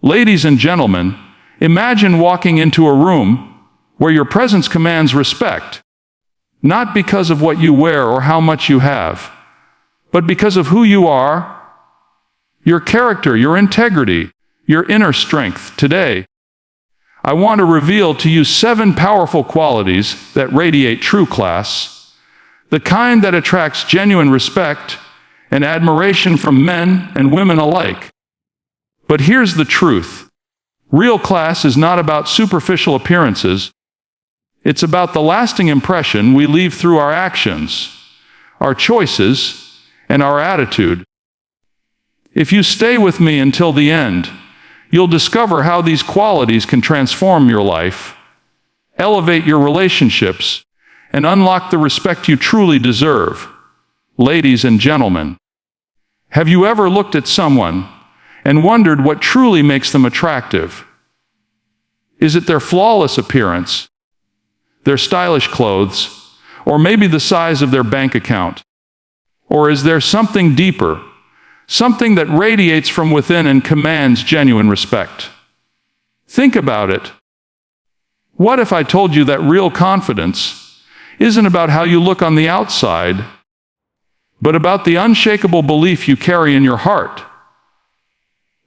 Ladies and gentlemen, imagine walking into a room where your presence commands respect, not because of what you wear or how much you have, but because of who you are, your character, your integrity, your inner strength. Today, I want to reveal to you 7 powerful qualities that radiate true class, the kind that attracts genuine respect and admiration from men and women alike. But here's the truth. Real class is not about superficial appearances. It's about the lasting impression we leave through our actions, our choices, and our attitude. If you stay with me until the end, you'll discover how these qualities can transform your life, elevate your relationships, and unlock the respect you truly deserve. Ladies and gentlemen, have you ever looked at someone and wondered what truly makes them attractive? Is it their flawless appearance, their stylish clothes, or maybe the size of their bank account? Or is there something deeper, something that radiates from within and commands genuine respect? Think about it. What if I told you that real confidence isn't about how you look on the outside, but about the unshakable belief you carry in your heart?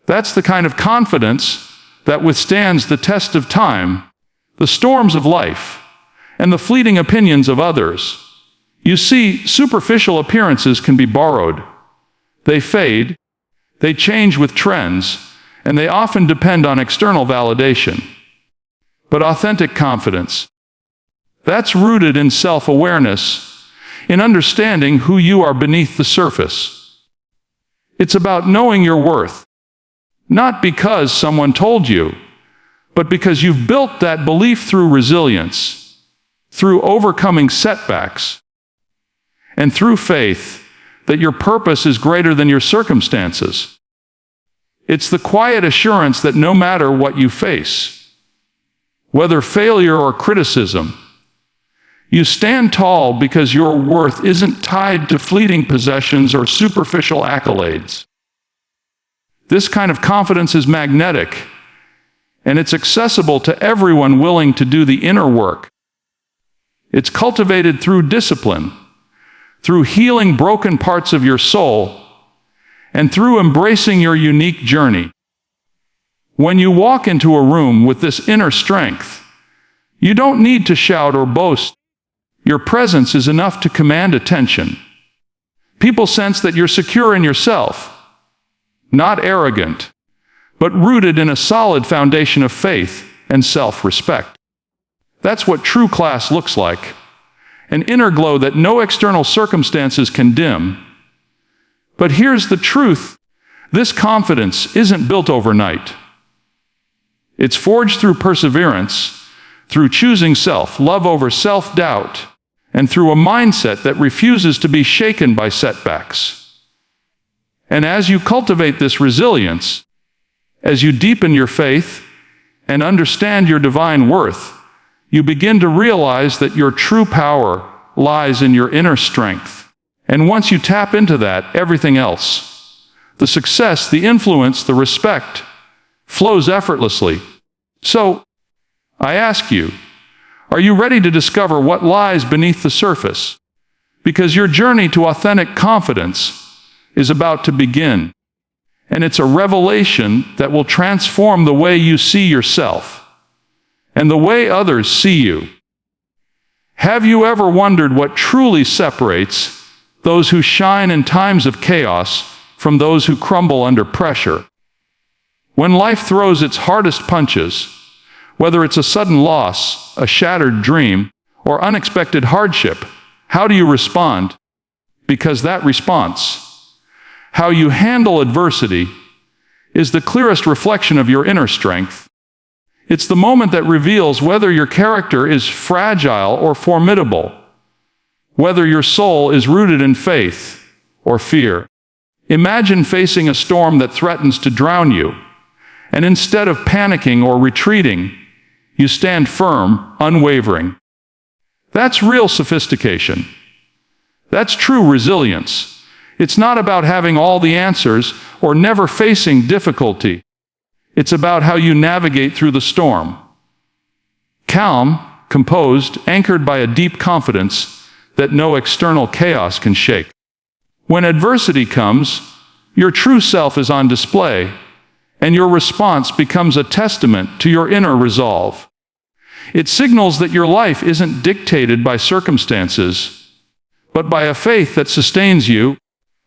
That's the kind of confidence that withstands the test of time, the storms of life, and the fleeting opinions of others. You see, superficial appearances can be borrowed. They fade, they change with trends, and they often depend on external validation. But authentic confidence, that's rooted in self-awareness, in understanding who you are beneath the surface. It's about knowing your worth, not because someone told you, but because you've built that belief through resilience, through overcoming setbacks, and through faith that your purpose is greater than your circumstances. It's the quiet assurance that no matter what you face, whether failure or criticism, you stand tall because your worth isn't tied to fleeting possessions or superficial accolades. This kind of confidence is magnetic, and it's accessible to everyone willing to do the inner work. It's cultivated through discipline, through healing broken parts of your soul, and through embracing your unique journey. When you walk into a room with this inner strength, you don't need to shout or boast. Your presence is enough to command attention. People sense that you're secure in yourself, not arrogant, but rooted in a solid foundation of faith and self-respect. That's what true class looks like. An inner glow that no external circumstances can dim. But here's the truth. This confidence isn't built overnight. It's forged through perseverance, through choosing self-love over self-doubt, and through a mindset that refuses to be shaken by setbacks. And as you cultivate this resilience, as you deepen your faith and understand your divine worth, you begin to realize that your true power lies in your inner strength. And once you tap into that, everything else, the success, the influence, the respect, flows effortlessly. So, I ask you, are you ready to discover what lies beneath the surface? Because your journey to authentic confidence is about to begin. And it's a revelation that will transform the way you see yourself and the way others see you. Have you ever wondered what truly separates those who shine in times of chaos from those who crumble under pressure? When life throws its hardest punches, whether it's a sudden loss, a shattered dream, or unexpected hardship, how do you respond? Because that response, how you handle adversity, is the clearest reflection of your inner strength. It's the moment that reveals whether your character is fragile or formidable, whether your soul is rooted in faith or fear. Imagine facing a storm that threatens to drown you, and instead of panicking or retreating, you stand firm, unwavering. That's real sophistication. That's true resilience. It's not about having all the answers or never facing difficulty. It's about how you navigate through the storm. Calm, composed, anchored by a deep confidence that no external chaos can shake. When adversity comes, your true self is on display, and your response becomes a testament to your inner resolve. It signals that your life isn't dictated by circumstances, but by a faith that sustains you,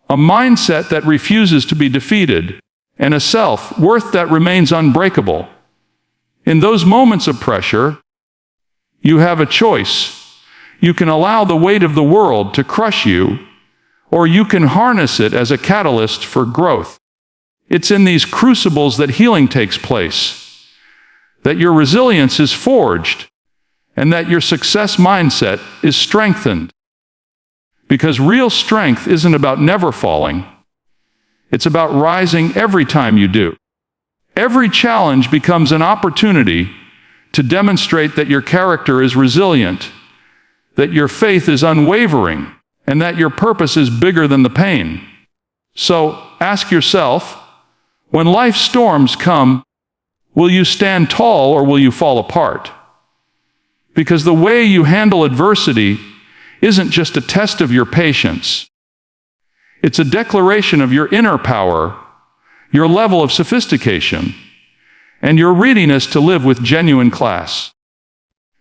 a mindset that refuses to be defeated, and a self-worth that remains unbreakable. In those moments of pressure, you have a choice. You can allow the weight of the world to crush you, or you can harness it as a catalyst for growth. It's in these crucibles that healing takes place, that your resilience is forged, and that your success mindset is strengthened. Because real strength isn't about never falling. It's about rising every time you do. Every challenge becomes an opportunity to demonstrate that your character is resilient, that your faith is unwavering, and that your purpose is bigger than the pain. So, ask yourself, when life's storms come, will you stand tall or will you fall apart? Because the way you handle adversity isn't just a test of your patience. It's a declaration of your inner power, your level of sophistication, and your readiness to live with genuine class.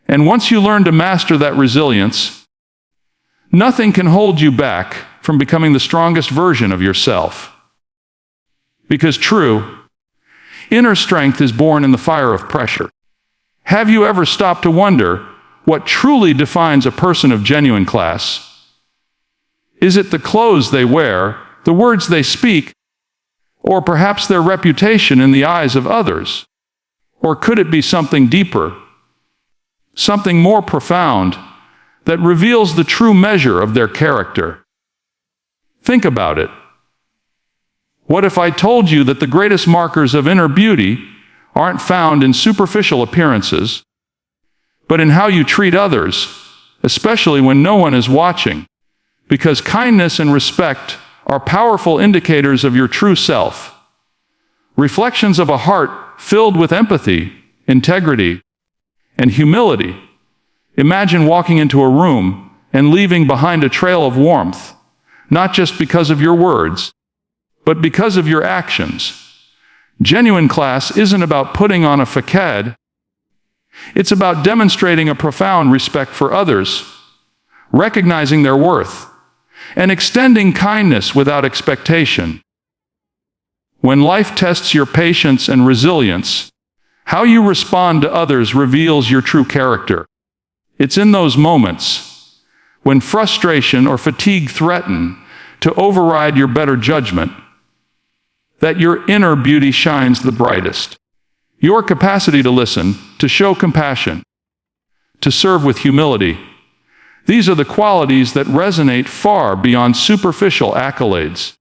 And once you learn to master that resilience, nothing can hold you back from becoming the strongest version of yourself. Because true, inner strength is born in the fire of pressure. Have you ever stopped to wonder what truly defines a person of genuine class? Is it the clothes they wear, the words they speak, or perhaps their reputation in the eyes of others? Or could it be something deeper, something more profound, that reveals the true measure of their character? Think about it. What if I told you that the greatest markers of inner beauty aren't found in superficial appearances, but in how you treat others, especially when no one is watching? Because kindness and respect are powerful indicators of your true self, reflections of a heart filled with empathy, integrity, and humility. Imagine walking into a room and leaving behind a trail of warmth, not just because of your words, but because of your actions. Genuine class isn't about putting on a facade. It's about demonstrating a profound respect for others, recognizing their worth, and extending kindness without expectation. When life tests your patience and resilience, how you respond to others reveals your true character. It's in those moments, when frustration or fatigue threaten to override your better judgment, that your inner beauty shines the brightest. Your capacity to listen, to show compassion, to serve with humility. These are the qualities that resonate far beyond superficial accolades.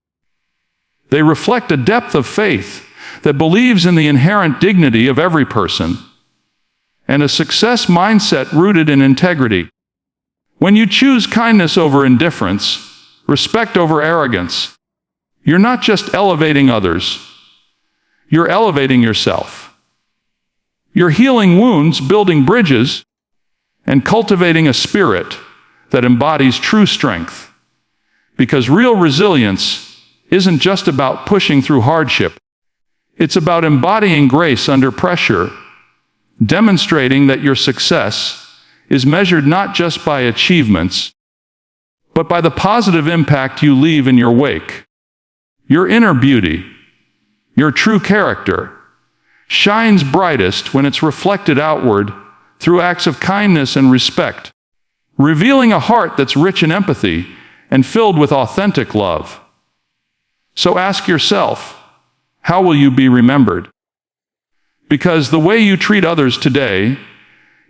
They reflect a depth of faith that believes in the inherent dignity of every person, and a success mindset rooted in integrity. When you choose kindness over indifference, respect over arrogance, you're not just elevating others, you're elevating yourself. You're healing wounds, building bridges, and cultivating a spirit that embodies true strength. Because real resilience isn't just about pushing through hardship. It's about embodying grace under pressure, demonstrating that your success is measured not just by achievements, but by the positive impact you leave in your wake. Your inner beauty, your true character, shines brightest when it's reflected outward through acts of kindness and respect, revealing a heart that's rich in empathy and filled with authentic love. So ask yourself, how will you be remembered? Because the way you treat others today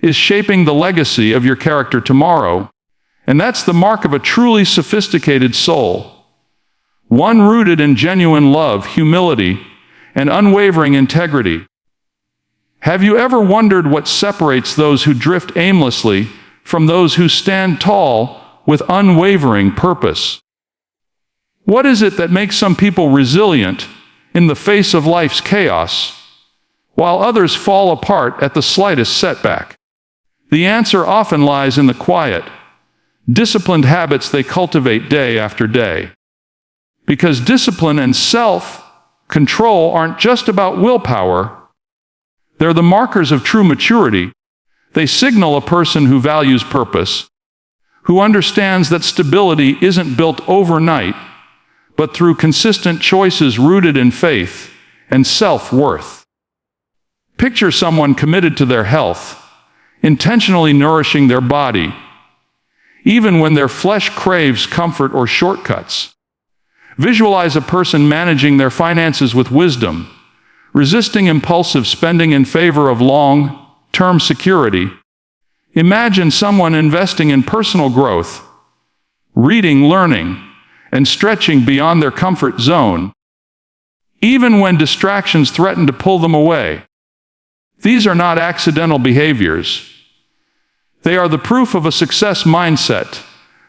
is shaping the legacy of your character tomorrow, and that's the mark of a truly sophisticated soul. One rooted in genuine love, humility, and unwavering integrity. Have you ever wondered what separates those who drift aimlessly from those who stand tall with unwavering purpose? What is it that makes some people resilient in the face of life's chaos, while others fall apart at the slightest setback. The answer often lies in the quiet, disciplined habits they cultivate day after day. Because discipline and self-control aren't just about willpower, they're the markers of true maturity. They signal a person who values purpose, who understands that stability isn't built overnight, but through consistent choices rooted in faith and self-worth. Picture someone committed to their health, intentionally nourishing their body, even when their flesh craves comfort or shortcuts. Visualize a person managing their finances with wisdom, resisting impulsive spending in favor of long-term security. Imagine someone investing in personal growth, reading, learning, and stretching beyond their comfort zone, even when distractions threaten to pull them away. These are not accidental behaviors. They are the proof of a success mindset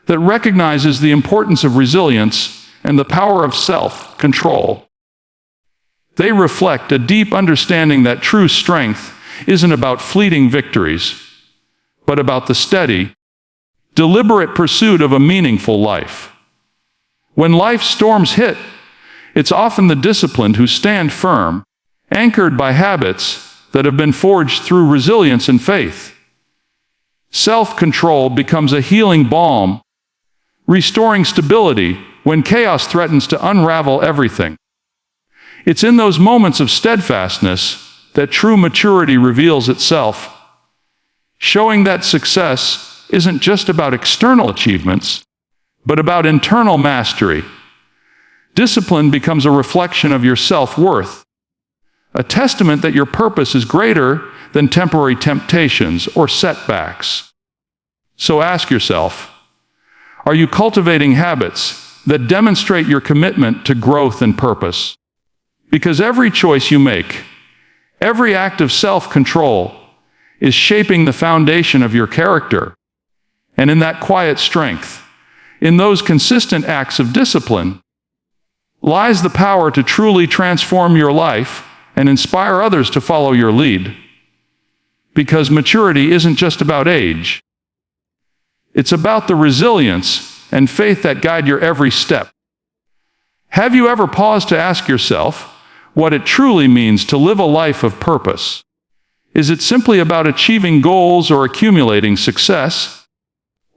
that recognizes the importance of resilience and the power of self-control. They reflect a deep understanding that true strength isn't about fleeting victories, but about the steady, deliberate pursuit of a meaningful life. When life's storms hit, it's often the disciplined who stand firm, anchored by habits that have been forged through resilience and faith. Self-control becomes a healing balm, restoring stability when chaos threatens to unravel everything. It's in those moments of steadfastness that true maturity reveals itself, showing that success isn't just about external achievements, but about internal mastery. Discipline becomes a reflection of your self-worth, a testament that your purpose is greater than temporary temptations or setbacks. So ask yourself, are you cultivating habits that demonstrate your commitment to growth and purpose? Because every choice you make, every act of self-control, is shaping the foundation of your character. And in that quiet strength, in those consistent acts of discipline, lies the power to truly transform your life and inspire others to follow your lead. Because maturity isn't just about age. It's about the resilience and faith that guide your every step. Have you ever paused to ask yourself what it truly means to live a life of purpose? Is it simply about achieving goals or accumulating success?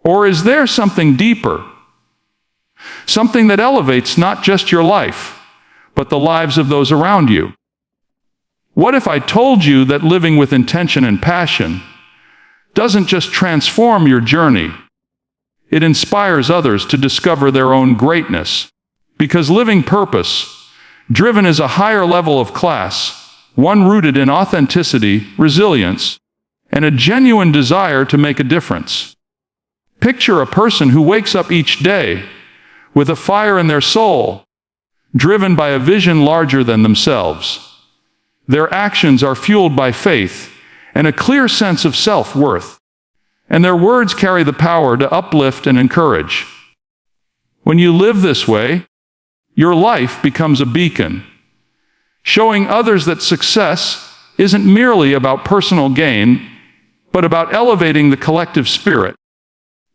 Or is there something deeper? Something that elevates not just your life, but the lives of those around you? What if I told you that living with intention and passion doesn't just transform your journey, it inspires others to discover their own greatness? Because living purpose, driven is a higher level of class, one rooted in authenticity, resilience, and a genuine desire to make a difference. Picture a person who wakes up each day with a fire in their soul, driven by a vision larger than themselves. Their actions are fueled by faith and a clear sense of self-worth, and their words carry the power to uplift and encourage. When you live this way, your life becomes a beacon, showing others that success isn't merely about personal gain, but about elevating the collective spirit.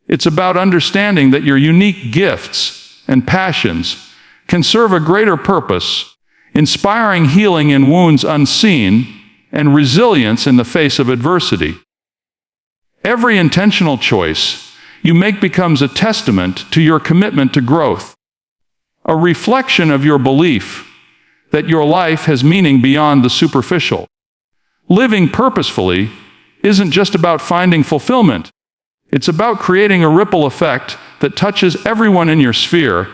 It's about understanding that your unique gifts and passions can serve a greater purpose, inspiring healing in wounds unseen and resilience in the face of adversity. Every intentional choice you make becomes a testament to your commitment to growth, a reflection of your belief that your life has meaning beyond the superficial. Living purposefully isn't just about finding fulfillment. It's about creating a ripple effect that touches everyone in your sphere.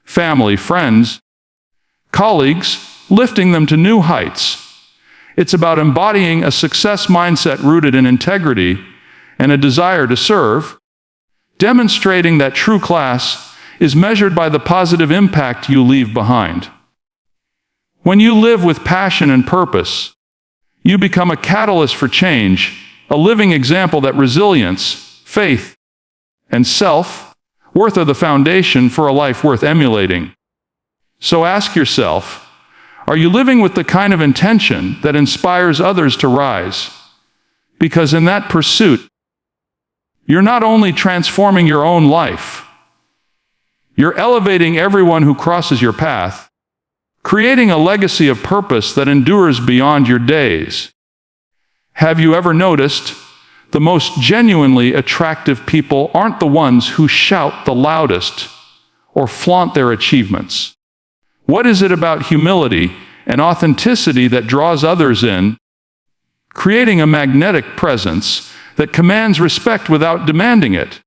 Family, friends, colleagues, lifting them to new heights. It's about embodying a success mindset rooted in integrity and a desire to serve, demonstrating that true class is measured by the positive impact you leave behind. When you live with passion and purpose, you become a catalyst for change, a living example that resilience, faith, and self-worth are the foundation for a life worth emulating. So ask yourself, Are you living with the kind of intention that inspires others to rise? Because in that pursuit, you're not only transforming your own life, you're elevating everyone who crosses your path, creating a legacy of purpose that endures beyond your days. Have you ever noticed the most genuinely attractive people aren't the ones who shout the loudest or flaunt their achievements? What is it about humility and authenticity that draws others in, creating a magnetic presence that commands respect without demanding it?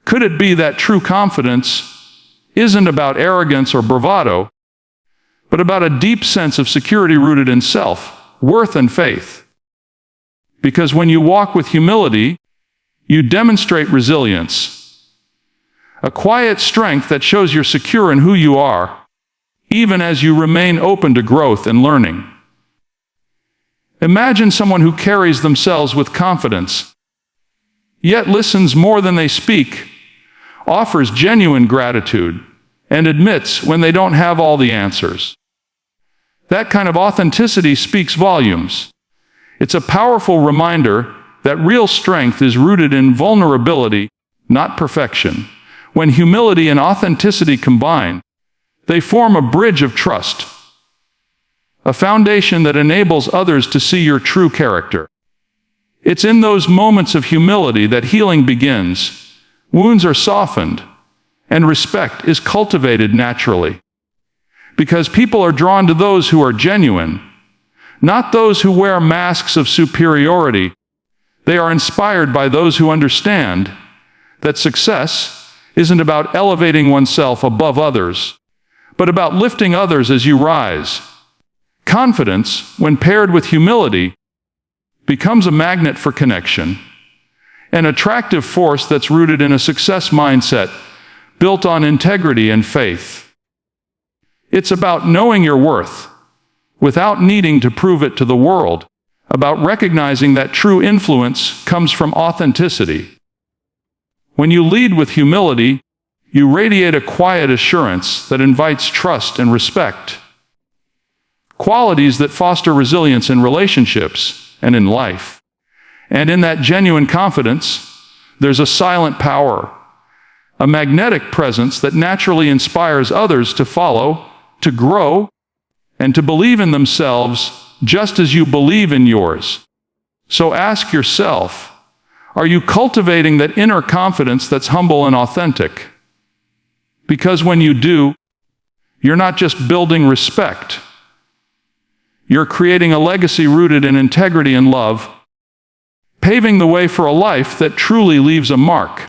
Could it be that true confidence isn't about arrogance or bravado, but about a deep sense of security rooted in self, worth, and faith? Because when you walk with humility, you demonstrate resilience, a quiet strength that shows you're secure in who you are, even as you remain open to growth and learning. Imagine someone who carries themselves with confidence, yet listens more than they speak, offers genuine gratitude, and admits when they don't have all the answers. That kind of authenticity speaks volumes. It's a powerful reminder that real strength is rooted in vulnerability, not perfection. When humility and authenticity combine, they form a bridge of trust, a foundation that enables others to see your true character. It's in those moments of humility that healing begins, wounds are softened, and respect is cultivated naturally. Because people are drawn to those who are genuine, not those who wear masks of superiority. They are inspired by those who understand that success isn't about elevating oneself above others, but about lifting others as you rise. Confidence, when paired with humility, becomes a magnet for connection, an attractive force that's rooted in a success mindset built on integrity and faith. It's about knowing your worth without needing to prove it to the world, about recognizing that true influence comes from authenticity. When you lead with humility, you radiate a quiet assurance that invites trust and respect, qualities that foster resilience in relationships and in life. And in that genuine confidence, there's a silent power, a magnetic presence that naturally inspires others to follow, to grow, and to believe in themselves just as you believe in yours. So ask yourself, are you cultivating that inner confidence that's humble and authentic? Because when you do, you're not just building respect. You're creating a legacy rooted in integrity and love, paving the way for a life that truly leaves a mark.